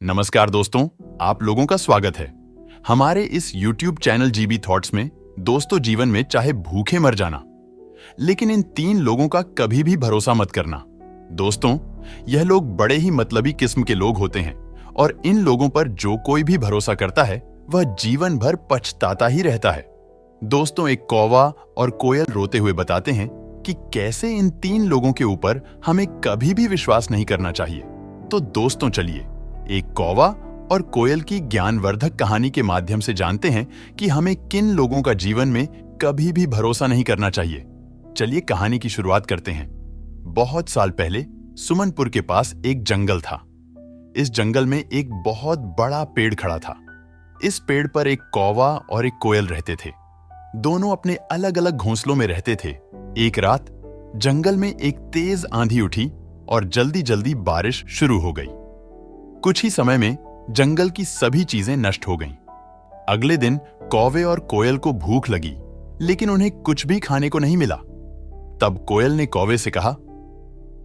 नमस्कार दोस्तों, आप लोगों का स्वागत है हमारे इस YouTube चैनल जीबी थॉट्स में। दोस्तों, जीवन में चाहे भूखे मर जाना, लेकिन इन 3 लोगों का कभी भी भरोसा मत करना। दोस्तों, यह लोग बड़े ही मतलबी किस्म के लोग होते हैं और इन लोगों पर जो कोई भी भरोसा करता है वह जीवन भर पछताता ही रहता है। दोस्तों, एक कौवा और कोयल रोते हुए बताते हैं कि कैसे इन 3 लोगों के ऊपर हमें कभी भी विश्वास नहीं करना चाहिए। तो दोस्तों, चलिए एक कौवा और कोयल की ज्ञानवर्धक कहानी के माध्यम से जानते हैं कि हमें किन लोगों का जीवन में कभी भी भरोसा नहीं करना चाहिए। चलिए कहानी की शुरुआत करते हैं। बहुत साल पहले सुमनपुर के पास एक जंगल था। इस जंगल में एक बहुत बड़ा पेड़ खड़ा था। इस पेड़ पर एक कौवा और एक कोयल रहते थे। दोनों अपने अलग अलग घोंसलों में रहते थे। एक रात जंगल में एक तेज आंधी उठी और जल्दी जल्दी बारिश शुरू हो गई। कुछ ही समय में जंगल की सभी चीजें नष्ट हो गईं। अगले दिन कौवे और कोयल को भूख लगी, लेकिन उन्हें कुछ भी खाने को नहीं मिला। तब कोयल ने कौवे से कहा,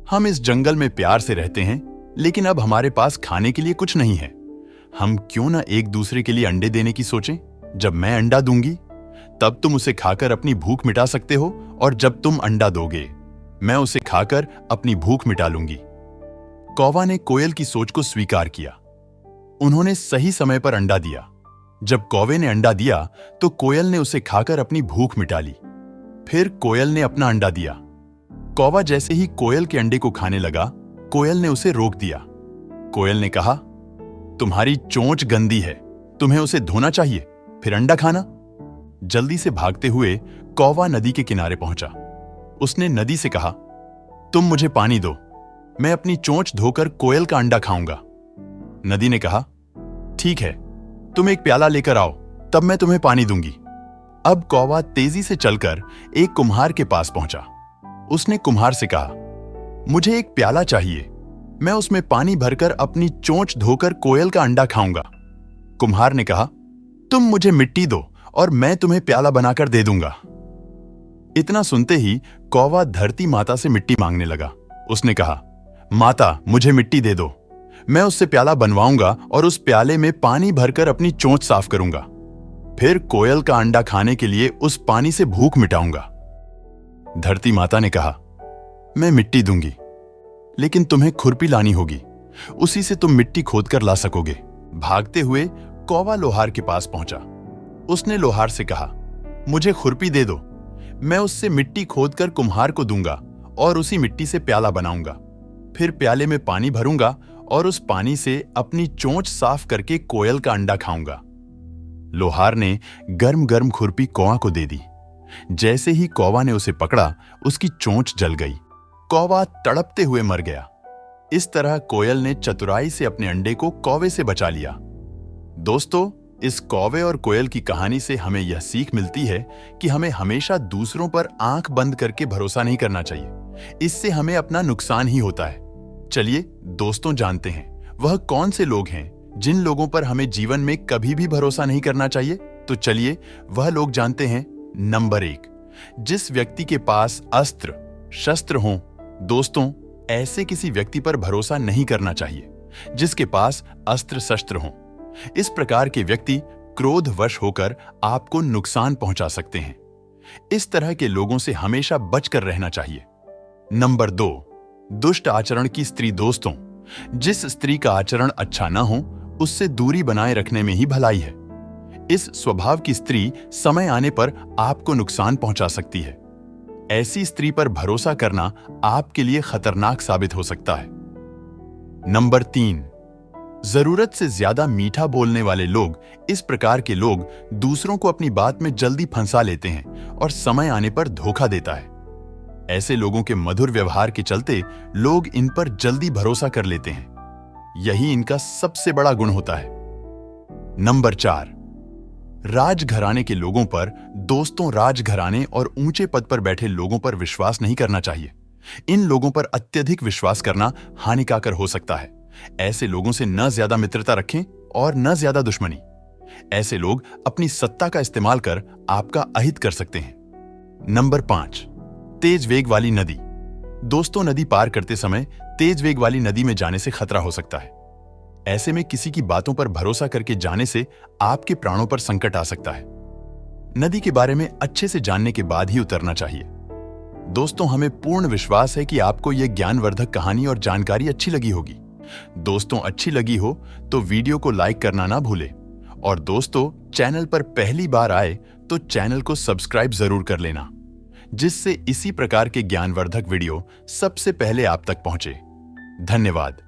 हम इस जंगल में प्यार से रहते हैं, लेकिन अब हमारे पास खाने के लिए कुछ नहीं है। हम क्यों ना एक दूसरे के लिए अंडे देने की सोचें। जब मैं अंडा दूंगी तब तुम उसे खाकर अपनी भूख मिटा सकते हो, और जब तुम अंडा दोगे मैं उसे खाकर अपनी भूख मिटा लूंगी। कौवा ने कोयल की सोच को स्वीकार किया। उन्होंने सही समय पर अंडा दिया। जब कौवे ने अंडा दिया तो कोयल ने उसे खाकर अपनी भूख मिटा ली। फिर कोयल ने अपना अंडा दिया। कौवा जैसे ही कोयल के अंडे को खाने लगा, कोयल ने उसे रोक दिया। कोयल ने कहा, तुम्हारी चोंच गंदी है, तुम्हें उसे धोना चाहिए, फिर अंडा खाना। जल्दी से भागते हुए कौवा नदी के किनारे पहुंचा। उसने नदी से कहा, तुम मुझे पानी दो, मैं अपनी चोंच धोकर कोयल का अंडा खाऊंगा। नदी ने कहा, ठीक है, तुम एक प्याला लेकर आओ, तब मैं तुम्हें पानी दूंगी। अब कौवा तेजी से चलकर एक कुम्हार के पास पहुंचा। उसने कुम्हार से कहा, मुझे एक प्याला चाहिए, मैं उसमें पानी भरकर अपनी चोंच धोकर कोयल का अंडा खाऊंगा। कुम्हार ने कहा, तुम मुझे मिट्टी दो और मैं तुम्हें प्याला बनाकर दे दूंगा। इतना सुनते ही कौवा धरती माता से मिट्टी मांगने लगा। उसने कहा, माता, मुझे मिट्टी दे दो, मैं उससे प्याला बनवाऊंगा और उस प्याले में पानी भरकर अपनी चोंच साफ करूंगा। फिर कोयल का अंडा खाने के लिए उस पानी से भूख मिटाऊंगा। धरती माता ने कहा, मैं मिट्टी दूंगी, लेकिन तुम्हें खुरपी लानी होगी, उसी से तुम मिट्टी खोदकर ला सकोगे। भागते हुए कौवा लोहार के पास पहुंचा। उसने लोहार से कहा, मुझे खुरपी दे दो, मैं उससे मिट्टी खोदकर कुम्हार को दूंगा और उसी मिट्टी से प्याला बनाऊंगा। फिर प्याले में पानी भरूंगा और उस पानी से अपनी चोंच साफ करके कोयल का अंडा खाऊंगा। लोहार ने गर्म गर्म खुरपी कौवा को दे दी। जैसे ही कौवा ने उसे पकड़ा, उसकी चोंच जल गई। कौवा तड़पते हुए मर गया। इस तरह कोयल ने चतुराई से अपने अंडे को कौवे से बचा लिया। दोस्तों, इस कौवे और कोयल की कहानी से हमें यह सीख मिलती है कि हमें हमेशा दूसरों पर आंख बंद करके भरोसा नहीं करना चाहिए। इससे हमें अपना नुकसान ही होता है। चलिए दोस्तों, जानते हैं वह कौन से लोग हैं जिन लोगों पर हमें जीवन में कभी भी भरोसा नहीं करना चाहिए। तो चलिए वह लोग जानते हैं। नंबर 1, जिस व्यक्ति के पास अस्त्र शस्त्र हों। दोस्तों, ऐसे किसी व्यक्ति पर भरोसा नहीं करना चाहिए जिसके पास अस्त्र शस्त्र हों। इस प्रकार के व्यक्ति क्रोधवश होकर आपको नुकसान पहुंचा सकते हैं। इस तरह के लोगों से हमेशा बचकर रहना चाहिए। नंबर 2, दुष्ट आचरण की स्त्री। दोस्तों, जिस स्त्री का आचरण अच्छा न हो, उससे दूरी बनाए रखने में ही भलाई है। इस स्वभाव की स्त्री समय आने पर आपको नुकसान पहुंचा सकती है। ऐसी स्त्री पर भरोसा करना आपके लिए खतरनाक साबित हो सकता है। नंबर 3, जरूरत से ज्यादा मीठा बोलने वाले लोग। इस प्रकार के लोग दूसरों को अपनी बात में जल्दी फंसा लेते हैं और समय आने पर धोखा देता है। ऐसे लोगों के मधुर व्यवहार के चलते लोग इन पर जल्दी भरोसा कर लेते हैं। यही इनका सबसे बड़ा गुण होता है। नंबर 4, राजघराने के लोगों पर। दोस्तों, राजघराने और ऊंचे पद पर बैठे लोगों पर विश्वास नहीं करना चाहिए। इन लोगों पर अत्यधिक विश्वास करना हानिकारक हो सकता है। ऐसे लोगों से न ज्यादा मित्रता रखें और न ज्यादा दुश्मनी। ऐसे लोग अपनी सत्ता का इस्तेमाल कर आपका अहित कर सकते हैं। नंबर 5, तेज वेग वाली नदी। दोस्तों, नदी पार करते समय तेज वेग वाली नदी में जाने से खतरा हो सकता है। ऐसे में किसी की बातों पर भरोसा करके जाने से आपके प्राणों पर संकट आ सकता है। नदी के बारे में अच्छे से जानने के बाद ही उतरना चाहिए। दोस्तों, हमें पूर्ण विश्वास है कि आपको यह ज्ञानवर्धक कहानी और जानकारी अच्छी लगी होगी। दोस्तों, अच्छी लगी हो तो वीडियो को लाइक करना ना भूलें और दोस्तों, चैनल पर पहली बार आए तो चैनल को सब्सक्राइब जरूर कर लेना, जिससे इसी प्रकार के ज्ञानवर्धक वीडियो सबसे पहले आप तक पहुंचे। धन्यवाद।